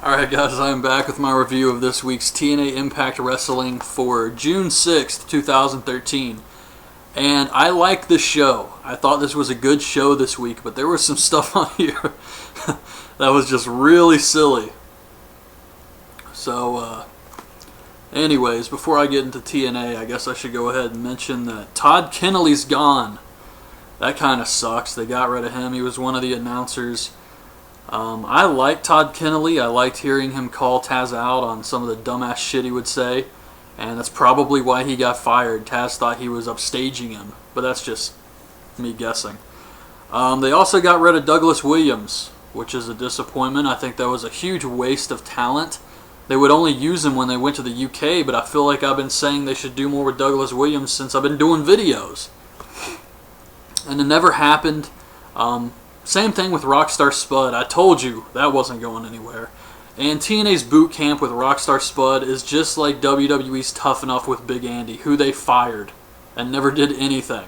Alright guys, I'm back with my review of this week's TNA Impact Wrestling for June 6th, 2013. And I like this show. I thought this was a good show this week, but there was some stuff on here that was just really silly. So, anyways, before I get into TNA, I guess I should go ahead and mention that Todd Kennelly's gone. That kind of sucks. They got rid of him. He was one of the announcers. I liked Todd Kennelly. I liked hearing him call Taz out on some of the dumbass shit he would say. And that's probably why he got fired. Taz thought he was upstaging him. But that's just me guessing. They also got rid of Douglas Williams, which is a disappointment. I think that was a huge waste of talent. They would only use him when they went to the UK, but I feel like I've been saying they should do more with Douglas Williams since I've been doing videos. And it never happened. Same thing with Rockstar Spud. I told you that wasn't going anywhere. And TNA's boot camp with Rockstar Spud is just like WWE's Tough Enough with Big Andy, who they fired and never did anything.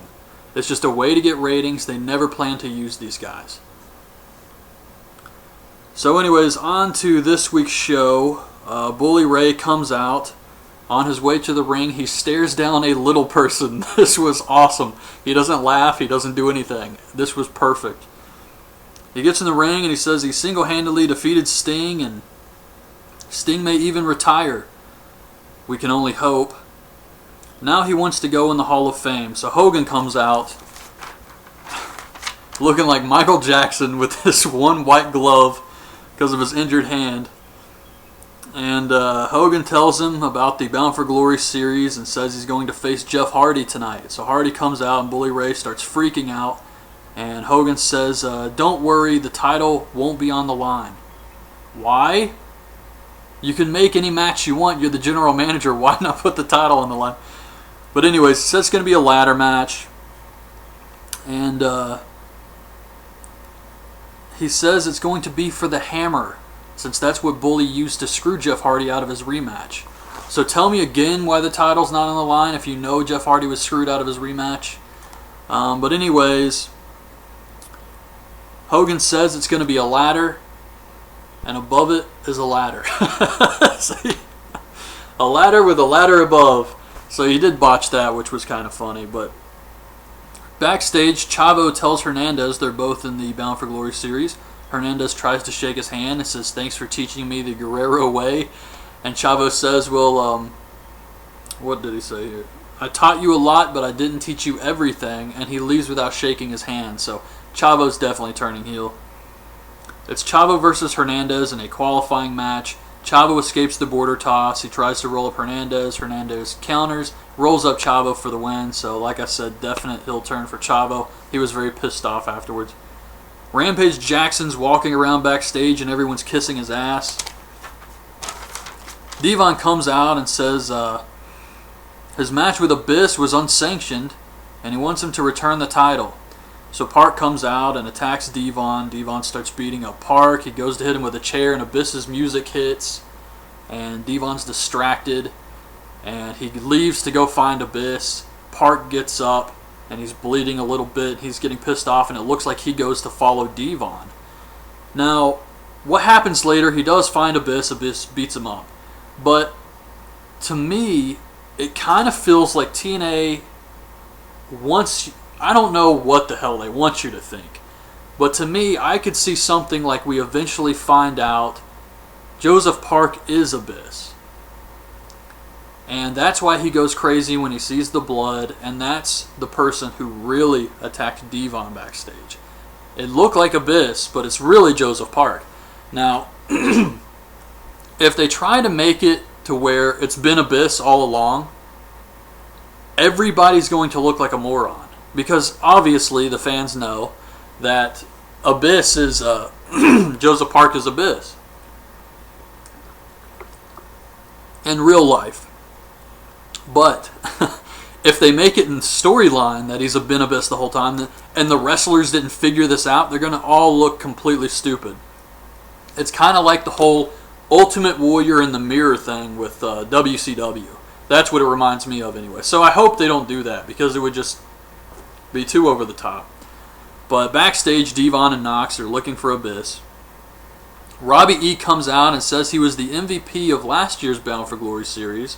It's just a way to get ratings. They never plan to use these guys. So anyways, on to this week's show. Bully Ray comes out. On his way to the ring, he stares down a little person. This was awesome. He doesn't laugh. He doesn't do anything. This was perfect. He gets in the ring and he says he single-handedly defeated Sting, and Sting may even retire. We can only hope. Now he wants to go in the Hall of Fame. So Hogan comes out looking like Michael Jackson with this one white glove because of his injured hand. And Hogan tells him about the Bound for Glory series and says he's going to face Jeff Hardy tonight. So Hardy comes out and Bully Ray starts freaking out. And Hogan says, don't worry, the title won't be on the line. Why? You can make any match you want. You're the general manager. Why not put the title on the line? But anyways, he says it's going to be a ladder match. And he says it's going to be for the hammer, since that's what Bully used to screw Jeff Hardy out of his rematch. So tell me again why the title's not on the line if you know Jeff Hardy was screwed out of his rematch. But anyways, Hogan says it's going to be a ladder, and above it is a ladder. A ladder with a ladder above. So he did botch that, which was kind of funny. But backstage, Chavo tells Hernandez they're both in the Bound for Glory series. Hernandez tries to shake his hand and says, thanks for teaching me the Guerrero way. And Chavo says, well, what did he say here? I taught you a lot, but I didn't teach you everything. And he leaves without shaking his hand. So Chavo's definitely turning heel. It's Chavo versus Hernandez in a qualifying match. Chavo escapes the border toss. He tries to roll up Hernandez. Hernandez counters, rolls up Chavo for the win. So like I said, definite heel turn for Chavo. He was very pissed off afterwards. Rampage Jackson's walking around backstage and everyone's kissing his ass. Devon comes out and says his match with Abyss was unsanctioned and he wants him to return the title. So Park comes out and attacks Devon. Devon starts beating up Park. He goes to hit him with a chair and Abyss's music hits. And Devon's distracted. And he leaves to go find Abyss. Park gets up and he's bleeding a little bit. He's getting pissed off and it looks like he goes to follow Devon. Now, what happens later, he does find Abyss. Abyss beats him up. But to me, it kind of feels like TNA wants... I don't know what the hell they want you to think. But to me, I could see something like we eventually find out Joseph Park is Abyss. And that's why he goes crazy when he sees the blood. And that's the person who really attacked Devon backstage. It looked like Abyss, but it's really Joseph Park. Now, if they try to make it to where it's been Abyss all along, everybody's going to look like a moron. Because obviously the fans know that Abyss is, Joseph Park is Abyss. In real life. But if they make it in storyline that he's been Abyss the whole time, and the wrestlers didn't figure this out, they're going to all look completely stupid. It's kind of like the whole Ultimate Warrior in the Mirror thing with WCW. That's what it reminds me of anyway. So I hope they don't do that, because it would just be too over the top. But backstage, Devon and Knox are looking for Abyss. Robbie E comes out and says he was the MVP of last year's Bound for Glory series.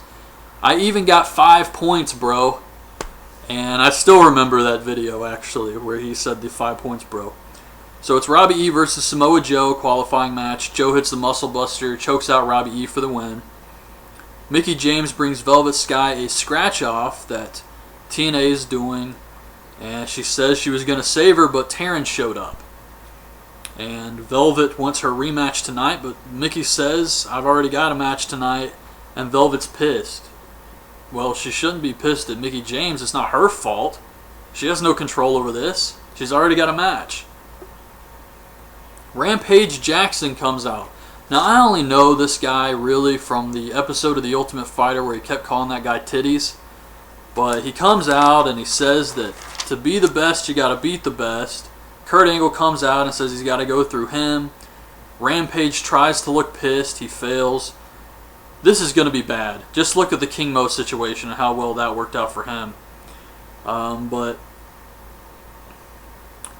I even got 5 points, bro. And I still remember that video, actually, where he said the 5 points, bro. So it's Robbie E versus Samoa Joe, qualifying match. Joe hits the Muscle Buster, chokes out Robbie E for the win. Mickie James brings Velvet Sky a scratch-off that TNA is doing. And she says she was going to save her, but Taryn showed up. And Velvet wants her rematch tonight, but Mickie says, I've already got a match tonight, and Velvet's pissed. Well, she shouldn't be pissed at Mickie James. It's not her fault. She has no control over this. She's already got a match. Rampage Jackson comes out. Now, I only know this guy really from the episode of The Ultimate Fighter where he kept calling that guy titties. But he comes out and he says that to be the best, you got to beat the best. Kurt Angle comes out and says he's got to go through him. Rampage tries to look pissed. He fails. This is going to be bad. Just look at the King Mo situation and how well that worked out for him. But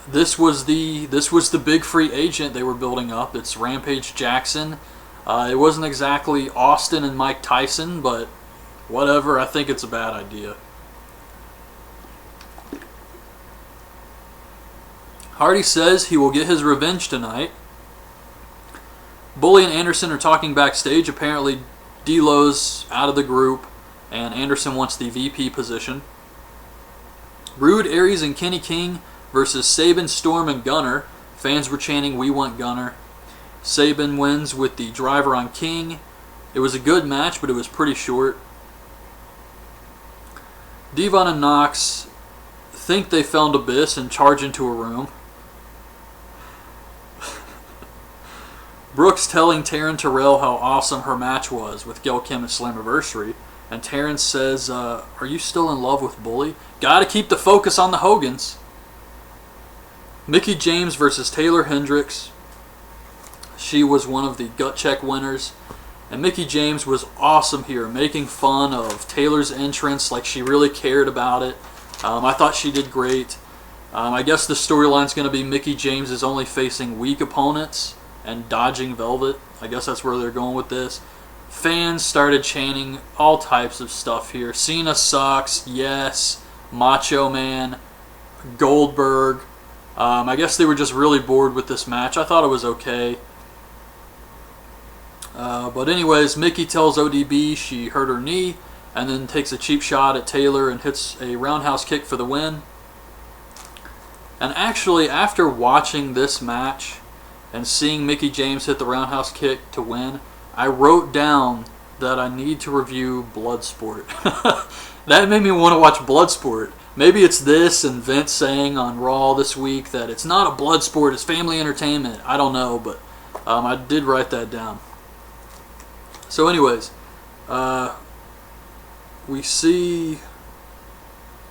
this was the big free agent they were building up. It's Rampage Jackson. It wasn't exactly Austin and Mike Tyson, but whatever. I think it's a bad idea. Hardy says he will get his revenge tonight. Bully and Anderson are talking backstage. Apparently, D'Lo's out of the group, and Anderson wants the VP position. Rude, Aries, and Kenny King versus Sabin, Storm, and Gunner. Fans were chanting, "We want Gunner." Sabin wins with the driver on King. It was a good match, but it was pretty short. Devon and Knox think they found Abyss and charge into a room. Brooks telling Taryn Terrell how awesome her match was with Gail Kim at Slammiversary. And Taryn says, are you still in love with Bully? Gotta keep the focus on the Hogans. Mickie James versus Taylor Hendricks. She was one of the gut check winners. And Mickie James was awesome here, making fun of Taylor's entrance like she really cared about it. I thought she did great. I guess the storyline's going to be Mickie James is only facing weak opponents and dodging Velvet. I guess that's where they're going with this. Fans started chanting all types of stuff here. Cena sucks, yes, Macho Man, Goldberg. I guess they were just really bored with this match. I thought it was okay. But anyways, Mickie tells ODB she hurt her knee and then takes a cheap shot at Taylor and hits a roundhouse kick for the win. And actually, after watching this match and seeing Mickie James hit the roundhouse kick to win, I wrote down that I need to review Bloodsport. That made me want to watch Bloodsport. Maybe it's this and Vince saying on Raw this week that it's not a Bloodsport, it's family entertainment. I don't know, but I did write that down. So anyways, we see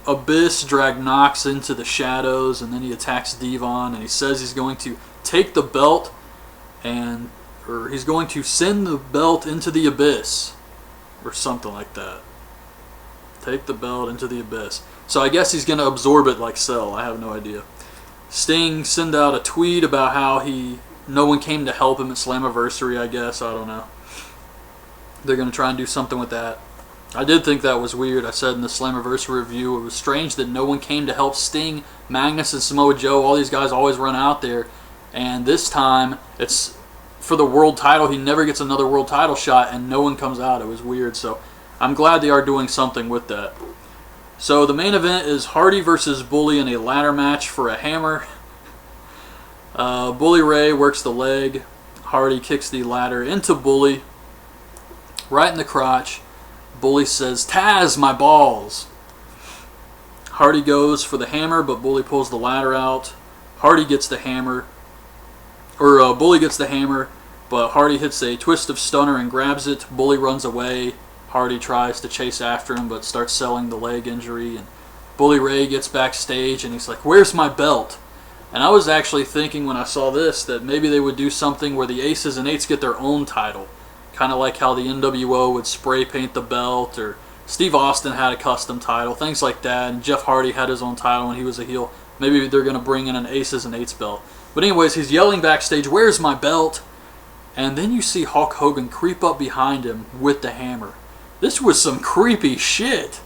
Abyss drag Knox into the shadows, and then he attacks Devon, and he says he's going to take the belt, or he's going to send the belt into the Abyss, or something like that. Take the belt into the Abyss. So I guess he's going to absorb it like Cell. I have no idea. Sting sent out a tweet about how no one came to help him at Slammiversary, I guess. I don't know. They're going to try and do something with that. I did think that was weird. I said in the Slammiversary review, it was strange that no one came to help Sting, Magnus, and Samoa Joe. All these guys always run out there. And this time, it's for the world title. He never gets another world title shot, and no one comes out. It was weird. So I'm glad they are doing something with that. So the main event is Hardy versus Bully in a ladder match for a hammer. Bully Ray works the leg. Hardy kicks the ladder into Bully, right in the crotch. Bully says, "Taz, my balls." Hardy goes for the hammer, but Bully pulls the ladder out. Hardy gets the hammer. Bully gets the hammer, but Hardy hits a twist of stunner and grabs it. Bully runs away. Hardy tries to chase after him, but starts selling the leg injury. And Bully Ray gets backstage, and he's like, "Where's my belt?" And I was actually thinking when I saw this that maybe they would do something where the Aces and Eights get their own title. Kind of like how the NWO would spray paint the belt, or Steve Austin had a custom title, things like that, and Jeff Hardy had his own title when he was a heel. Maybe they're going to bring in an Aces and Eights belt. But anyways, he's yelling backstage, "Where's my belt?" And then you see Hulk Hogan creep up behind him with the hammer. This was some creepy shit.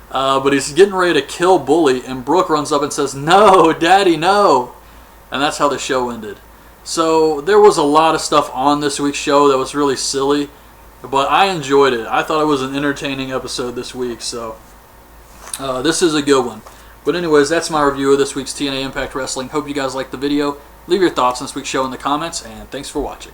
But he's getting ready to kill Bully, and Brooke runs up and says, "No, Daddy, no." And that's how the show ended. So there was a lot of stuff on this week's show that was really silly, but I enjoyed it. I thought it was an entertaining episode this week, so this is a good one. But anyways, that's my review of this week's TNA Impact Wrestling. Hope you guys liked the video. Leave your thoughts on this week's show in the comments, and thanks for watching.